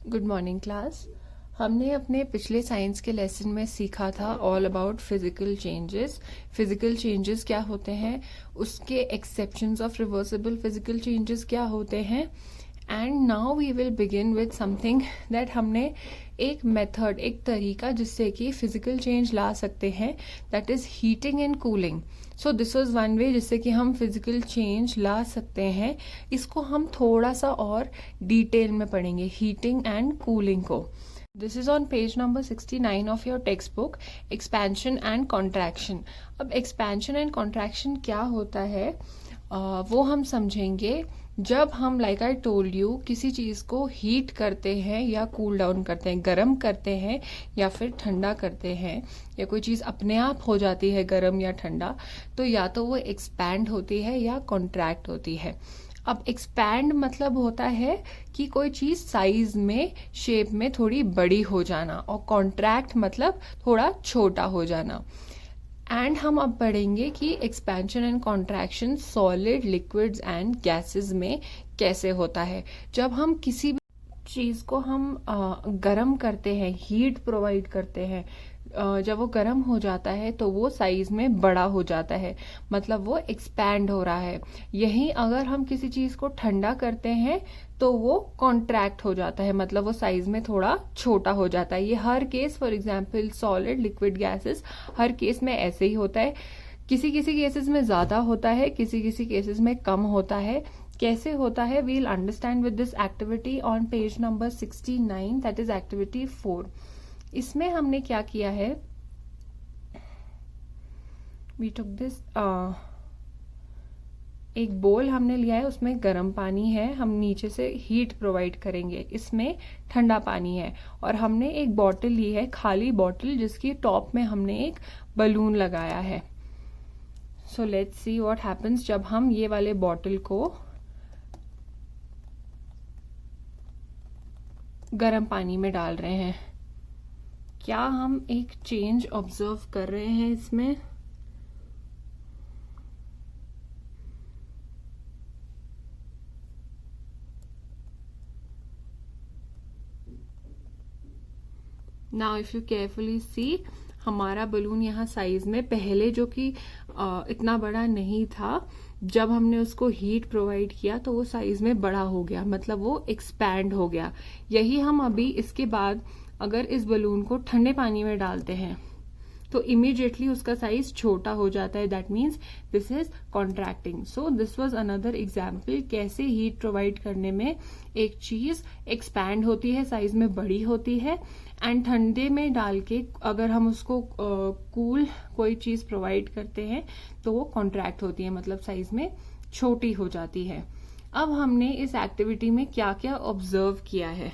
Good morning class. हमने अपने पिछले साइंस के लेसन में सीखा था all about physical changes. Physical changes क्या होते हैं, उसके exceptions of reversible physical changes क्या होते हैं। And now we will begin with something that हमने एक मेथड, एक तरीका जिससे कि फिजिकल चेंज ला सकते हैं, that is heating and cooling. So this was one way जिससे कि हम फिजिकल चेंज ला सकते हैं। इसको हम थोड़ा सा और डिटेल में पढ़ेंगे, हीटिंग एंड कूलिंग को। This is on page number 69 of your text book, expansion and contraction. अब एक्सपेंशन एंड कॉन्ट्रैक्शन क्या होता है वो हम समझेंगे जब हम, लाइक आई टोल्ड यू, किसी चीज़ को हीट करते हैं या कूल डाउन करते हैं, गर्म करते हैं या फिर ठंडा करते हैं, या कोई चीज़ अपने आप हो जाती है गर्म या ठंडा, तो या तो वो एक्सपैंड होती है या कॉन्ट्रैक्ट होती है। अब एक्सपैंड मतलब होता है कि कोई चीज़ साइज में, शेप में थोड़ी बड़ी हो जाना, और कॉन्ट्रैक्ट मतलब थोड़ा छोटा हो जाना। एंड हम अब पढ़ेंगे कि expansion and contraction solid, liquids and gases में कैसे होता है। जब हम किसी भी चीज़ को हम गर्म करते हैं, हीट प्रोवाइड करते हैं, जब वो गर्म हो जाता है तो वो साइज में बड़ा हो जाता है, मतलब वो एक्सपैंड हो रहा है। यही अगर हम किसी चीज़ को ठंडा करते हैं तो वो कॉन्ट्रैक्ट हो जाता है, मतलब वो साइज में थोड़ा छोटा हो जाता है। ये हर case, for example solid, liquid, gases, हर केस में ऐसे ही होता है। किसी किसी केसेस में ज़्यादा होता है, किसी किसी केसेस में कम होता है। कैसे होता है, we'll understand with this activity on page number 69, that is activity 4। इसमें हमने क्या किया है, वी टुक दिस, एक बोल हमने लिया है, उसमें गर्म पानी है, हम नीचे से हीट प्रोवाइड करेंगे, इसमें ठंडा पानी है, और हमने एक बॉटल ली है, खाली बॉटल, जिसकी टॉप में हमने एक बलून लगाया है। So let's see what happens जब हम ये वाले बॉटल को गर्म पानी में डाल रहे हैं। क्या हम एक चेंज ऑब्जर्व कर रहे हैं इसमें? नाउ इफ यू केयरफुली सी, हमारा बलून यहाँ साइज में पहले जो कि इतना बड़ा नहीं था, जब हमने उसको हीट प्रोवाइड किया तो वो साइज में बड़ा हो गया, मतलब वो एक्सपैंड हो गया। यही हम अभी इसके बाद अगर इस बलून को ठंडे पानी में डालते हैं तो इमीडिएटली उसका साइज छोटा हो जाता है, that means this is contracting. So this was another example कैसे हीट प्रोवाइड करने में एक चीज एक्सपैंड होती है, साइज में बड़ी होती है, एंड ठंडे में डाल के अगर हम उसको कूल कोई चीज प्रोवाइड करते हैं तो वो कॉन्ट्रैक्ट होती है, मतलब साइज में छोटी हो जाती है। अब हमने इस एक्टिविटी में क्या क्या ऑब्जर्व किया है,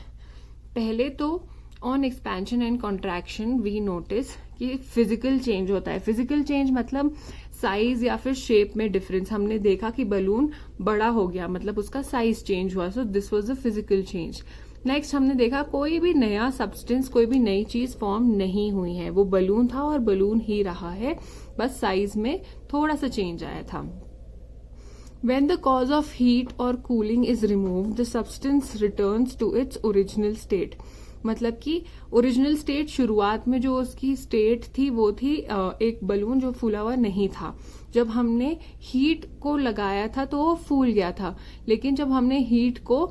पहले तो on expansion and contraction we notice कि फिजिकल चेंज होता है। फिजिकल चेंज मतलब साइज या फिर शेप में डिफरेंस। हमने देखा कि बलून बड़ा हो गया, मतलब उसका साइज चेंज हुआ, so this was a physical change. Next हमने देखा कोई भी नया सब्सटेंस, कोई भी नई चीज फॉर्म नहीं हुई है, वो बलून था और बलून ही रहा है, बस साइज में थोड़ा सा चेंज आया था। When the cause of heat or cooling is removed, the substance returns to its original state. मतलब कि ओरिजिनल स्टेट, शुरुआत में जो उसकी स्टेट थी वो थी एक बलून जो फूला हुआ नहीं था। जब हमने हीट को लगाया था तो वो फूल गया था, लेकिन जब हमने हीट को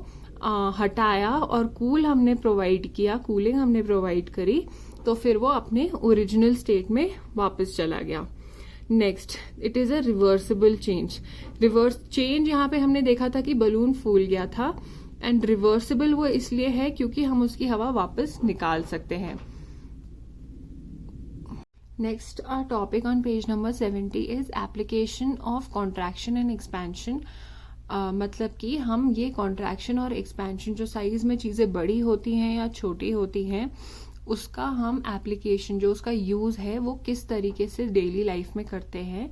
हटाया और कूल हमने प्रोवाइड किया, कूलिंग हमने प्रोवाइड करी, तो फिर वो अपने ओरिजिनल स्टेट में वापस चला गया। Next, it is a reversible change. Reverse change यहाँ पे हमने देखा था कि बलून फूल गया था, एंड रिवर्सिबल वो इसलिए है क्योंकि हम उसकी हवा वापस निकाल सकते हैं। Next our topic on page number 70 is application of contraction and expansion. मतलब कि हम ये कॉन्ट्रैक्शन और एक्सपेंशन, जो साइज में चीजें बड़ी होती हैं या छोटी होती हैं, उसका हम एप्लीकेशन, जो उसका यूज है, वो किस तरीके से डेली लाइफ में करते हैं।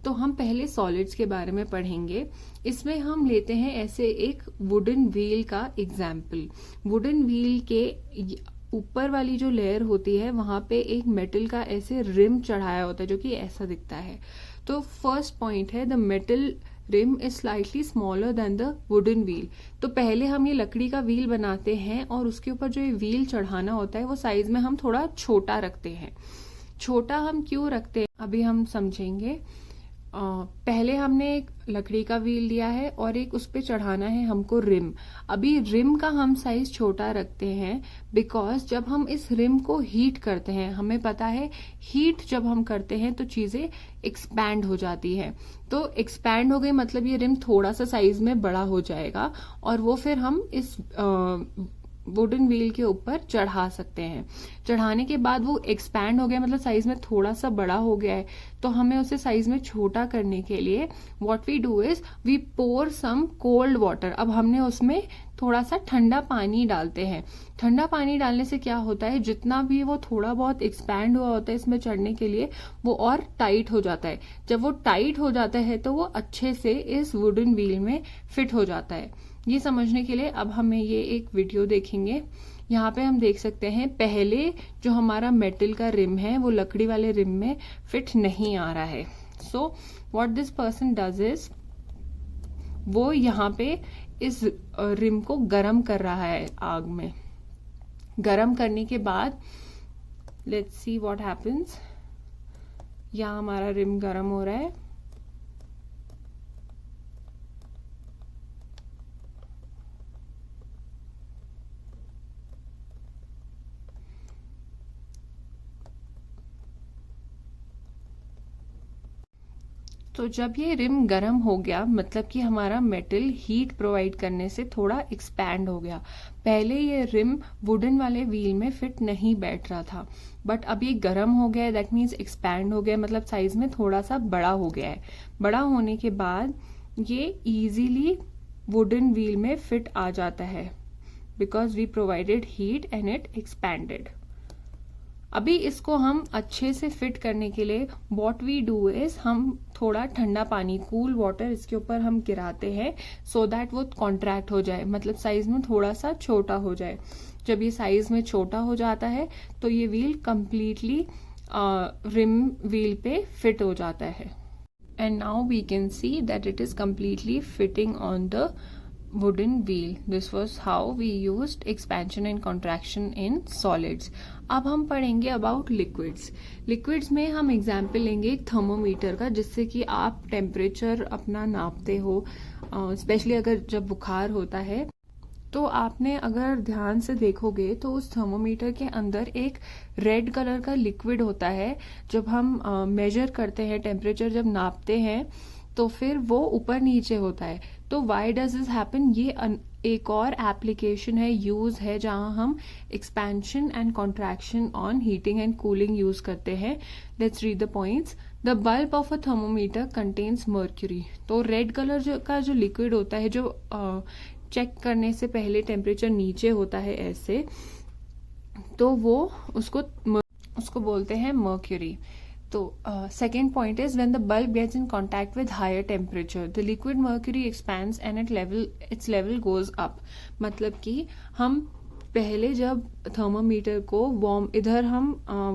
तो हम पहले सॉलिड्स के बारे में पढ़ेंगे। इसमें हम लेते हैं ऐसे एक वुडन व्हील का एग्जाम्पल। वुडन व्हील के ऊपर वाली जो लेयर होती है वहां पे एक मेटल का ऐसे रिम चढ़ाया होता है जो कि ऐसा दिखता है। तो फर्स्ट पॉइंट है, the metal rim is slightly smaller than the wooden wheel. तो पहले हम ये लकड़ी का व्हील बनाते हैं और उसके ऊपर जो ये व्हील चढ़ाना होता है वो साइज में हम थोड़ा छोटा रखते हैं. छोटा हम क्यों रखते हैं अभी हम समझेंगे. पहले हमने एक लकड़ी का व्हील लिया है और एक उस पे चढ़ाना है हमको रिम. अभी रिम का हम साइज छोटा रखते हैं बिकॉज जब हम इस रिम को हीट करते हैं, हमें पता है हीट जब हम करते हैं तो चीजें एक्सपैंड हो जाती है. तो एक्सपैंड हो गई मतलब ये रिम थोड़ा सा साइज में बड़ा हो जाएगा और वो फिर हम इस वुडन व्हील के ऊपर चढ़ा सकते हैं. चढ़ाने के बाद वो एक्सपैंड हो गया मतलब साइज में थोड़ा सा बड़ा हो गया है. तो हमें उसे साइज में छोटा करने के लिए what we do is we pour some cold water. अब हमने उसमें थोड़ा सा ठंडा पानी डालते हैं. ठंडा पानी डालने से क्या होता है, जितना भी वो थोड़ा बहुत एक्सपैंड हुआ होता है इसमें चढ़ने के लिए वो और टाइट हो जाता है. जब वो टाइट हो जाता है तो वो अच्छे से इस वुडन व्हील में फिट हो जाता है. ये समझने के लिए अब हमें ये एक वीडियो देखेंगे. यहाँ पे हम देख सकते हैं पहले जो हमारा मेटल का रिम है वो लकड़ी वाले रिम में फिट नहीं आ रहा है. So what this person does is वो यहाँ पे इस रिम को गरम कर रहा है आग में. गरम करने के बाद लेट्स सी व्हाट हैपेंस. यहाँ हमारा रिम गरम हो रहा है. तो जब ये रिम गरम हो गया मतलब कि हमारा मेटल हीट प्रोवाइड करने से थोड़ा एक्सपैंड हो गया. पहले ये रिम वुडन वाले व्हील में फिट नहीं बैठ रहा था बट अब ये गरम हो गया. दैट मीन्स एक्सपैंड हो गया मतलब साइज में थोड़ा सा बड़ा हो गया है. बड़ा होने के बाद ये इजीली वुडन व्हील में फिट आ जाता है because we provided heat and it expanded. अभी इसको हम अच्छे से फिट करने के लिए व्हाट वी डू इज हम थोड़ा ठंडा पानी कूल वाटर इसके ऊपर हम गिराते हैं सो दैट वो कॉन्ट्रैक्ट हो जाए मतलब साइज में थोड़ा सा छोटा हो जाए. जब ये साइज में छोटा हो जाता है तो ये व्हील कंप्लीटली रिम व्हील पे फिट हो जाता है. And now we can see that it is completely fitting on the wooden wheel. This was how we used expansion and contraction in solids. अब हम पढ़ेंगे about liquids. Liquids में हम example लेंगे एक थर्मोमीटर का जिससे कि आप टेम्परेचर अपना नापते हो. स्पेशली अगर जब बुखार होता है तो आपने अगर ध्यान से देखोगे तो उस थर्मोमीटर के अंदर एक रेड कलर का लिक्विड होता है. जब हम मेजर करते हैं टेम्परेचर जब नापते हैं तो फिर वो ऊपर नीचे होता है. तो वाई डज दिस हैपन, ये एक और एप्लीकेशन है, यूज है जहां हम expansion and contraction on heating and cooling use करते हैं. Let's read the points. The bulb of a thermometer contains mercury. तो रेड कलर का जो लिक्विड होता है जो चेक करने से पहले टेम्परेचर नीचे होता है ऐसे, तो वो उसको बोलते हैं मर्क्यूरी. तो second point is when the bulb gets in contact with higher temperature the liquid mercury expands and its level goes up. मतलब कि हम पहले जब थर्मोमीटर को वार्म, इधर हम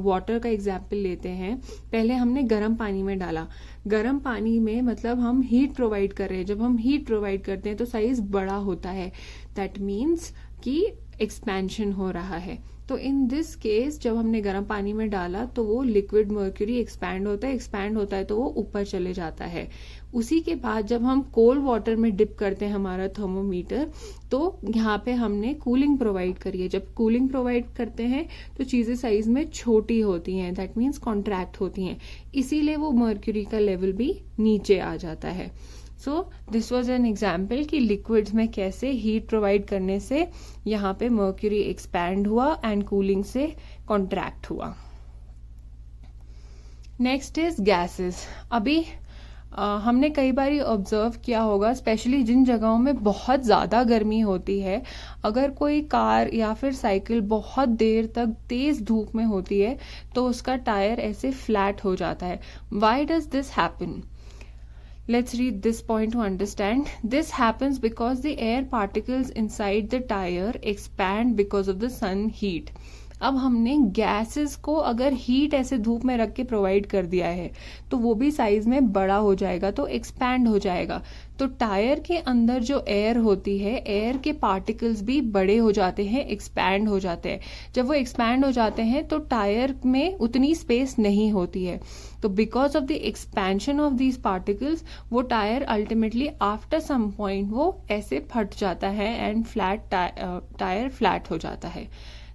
वाटर का एग्जाम्पल लेते हैं. पहले हमने गर्म पानी में डाला. गर्म पानी में मतलब हम हीट प्रोवाइड कर रहे हैं. जब हम हीट प्रोवाइड करते हैं तो साइज बड़ा होता है. दैट मीन्स कि एक्सपेंशन हो रहा है. तो इन दिस केस जब हमने गर्म पानी में डाला तो वो लिक्विड मर्क्यूरी एक्सपैंड होता है तो वो ऊपर चले जाता है. उसी के बाद जब हम कोल्ड वाटर में डिप करते हैं हमारा थर्मोमीटर तो यहाँ पे हमने कूलिंग प्रोवाइड करी है. जब कूलिंग प्रोवाइड करते हैं तो चीजें साइज में छोटी होती हैं. दैट मीन्स कॉन्ट्रैक्ट होती हैं. इसीलिए वो मर्क्यूरी का लेवल भी नीचे आ जाता है. So this was an example कि लिक्विड्स में कैसे हीट प्रोवाइड करने से यहाँ पे मर्क्यूरी एक्सपैंड हुआ एंड कूलिंग से कॉन्ट्रैक्ट हुआ. Next is gases. अभी हमने कई बार ऑब्जर्व किया होगा स्पेशली जिन जगहों में बहुत ज़्यादा गर्मी होती है, अगर कोई कार या फिर साइकिल बहुत देर तक तेज धूप में होती है तो उसका टायर ऐसे फ्लैट हो जाता है. Why does this happen? Let's read this point to understand. This happens because the air particles inside the tire expand because of the sun heat. अब हमने गैसेस को अगर हीट ऐसे धूप में रख के प्रोवाइड कर दिया है तो वो भी साइज में बड़ा हो जाएगा, तो एक्सपैंड हो जाएगा। तो टायर के अंदर जो एयर होती है, एयर के पार्टिकल्स भी बड़े हो जाते हैं, एक्सपैंड हो जाते हैं। जब वो एक्सपैंड हो जाते हैं तो टायर में उतनी स्पेस नहीं होती है, तो because of the expansion of these particles वो tyre ultimately after some point वो ऐसे फट जाता है एंड टायर फ्लैट हो जाता है।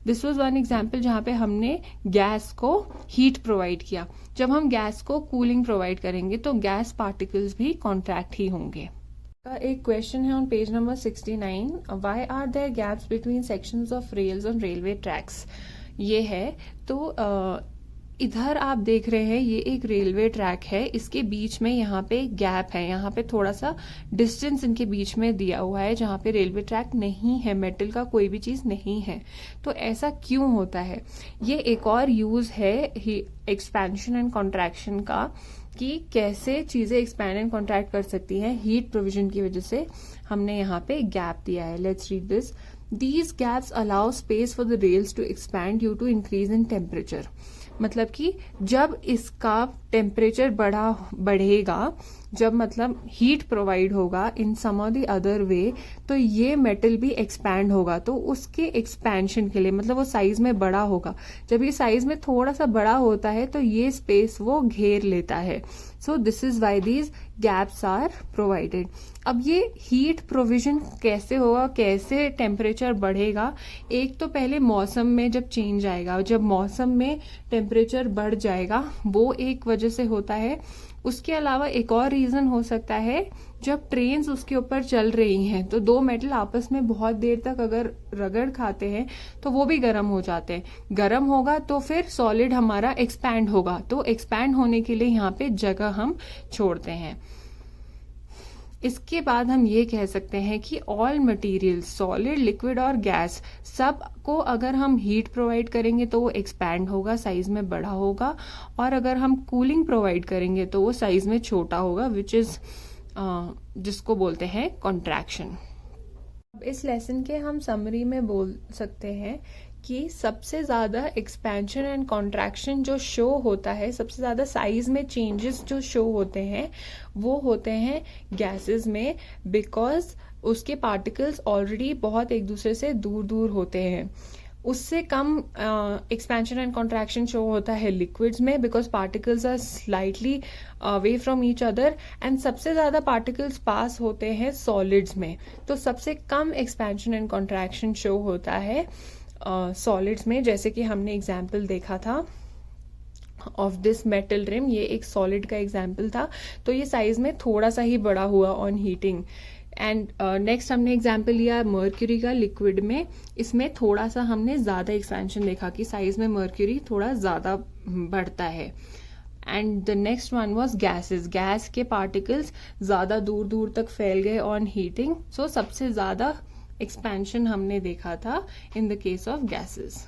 दिस वॉज वन एग्जाम्पल जहां पे हमने गैस को हीट प्रोवाइड किया। जब हम गैस को कूलिंग प्रोवाइड करेंगे तो गैस पार्टिकल्स भी कॉन्ट्रैक्ट ही होंगे। एक क्वेश्चन है on page number 69, why are there gaps between sections of rails on railway tracks. ये है तो इधर आप देख रहे हैं ये एक रेलवे ट्रैक है, इसके बीच में यहाँ पे गैप है, यहाँ पे थोड़ा सा डिस्टेंस इनके बीच में दिया हुआ है जहाँ पे रेलवे ट्रैक नहीं है, मेटल का कोई भी चीज नहीं है। तो ऐसा क्यों होता है? ये एक और यूज है एक्सपेंशन एंड कॉन्ट्रैक्शन का, कि कैसे चीजें एक्सपैंड एंड कॉन्ट्रैक्ट कर सकती हैं हीट प्रोविजन की वजह से। हमने यहाँ पे गैप दिया है, let's read this. These gaps allow space for the rails to expand due to increase in temperature. मतलब कि जब इसका टेम्परेचर बढ़ेगा, जब मतलब हीट प्रोवाइड होगा इन सम ऑफ द अदर वे, तो ये मेटल भी एक्सपैंड होगा। तो उसके एक्सपेंशन के लिए मतलब वो साइज में बड़ा होगा। जब ये साइज में थोड़ा सा बड़ा होता है तो ये स्पेस वो घेर लेता है। So this is why these gaps are provided. अब ये हीट प्रोविजन कैसे होगा, कैसे टेम्परेचर बढ़ेगा? एक तो पहले मौसम में जब चेंज आएगा, जब मौसम में टेम्परेचर बढ़ जाएगा, वो एक वजह से होता है। उसके अलावा एक और रीजन हो सकता है, जब ट्रेन्स उसके ऊपर चल रही हैं तो दो मेटल आपस में बहुत देर तक अगर रगड़ खाते हैं तो वो भी गर्म हो जाते हैं। गर्म होगा तो फिर सॉलिड हमारा एक्सपैंड होगा, तो एक्सपैंड होने के लिए यहाँ पे जगह हम छोड़ते हैं। इसके बाद हम ये कह सकते हैं कि ऑल मटेरियल, सॉलिड, लिक्विड और गैस, सब को अगर हम हीट प्रोवाइड करेंगे तो वो एक्सपैंड होगा, साइज में बड़ा होगा, और अगर हम कूलिंग प्रोवाइड करेंगे तो वो साइज में छोटा होगा, विच इज जिसको बोलते हैं कॉन्ट्रैक्शन। इस लेसन के हम समरी में बोल सकते हैं कि सबसे ज्यादा एक्सपेंशन एंड कॉन्ट्रैक्शन जो शो होता है, सबसे ज्यादा साइज में चेंजेस जो शो होते हैं वो होते हैं गैसेस में, बिकॉज उसके पार्टिकल्स ऑलरेडी बहुत एक दूसरे से दूर दूर होते हैं। उससे कम एक्सपेंशन एंड कॉन्ट्रैक्शन शो होता है लिक्विड्स में, because particles are slightly away from each other, and सबसे ज्यादा पार्टिकल्स पास होते हैं सॉलिड्स में। तो सबसे कम एक्सपेंशन एंड कॉन्ट्रैक्शन शो होता है सॉलिड्स में, जैसे कि हमने एग्जाम्पल देखा था ऑफ दिस मेटल रिम, ये एक सॉलिड का एग्जाम्पल था। तो ये साइज में थोड़ा सा ही बड़ा हुआ ऑन हीटिंग। एंड नेक्स्ट हमने एग्जाम्पल लिया मर्क्यूरी का लिक्विड में, इसमें थोड़ा सा हमने ज्यादा एक्सपेंशन देखा कि साइज में मर्क्यूरी थोड़ा ज्यादा बढ़ता है। And the next one was gases, gas के पार्टिकल्स ज्यादा दूर दूर तक फैल गए ऑन हीटिंग, सो सबसे ज्यादा एक्सपेंशन हमने देखा था in the case of gases.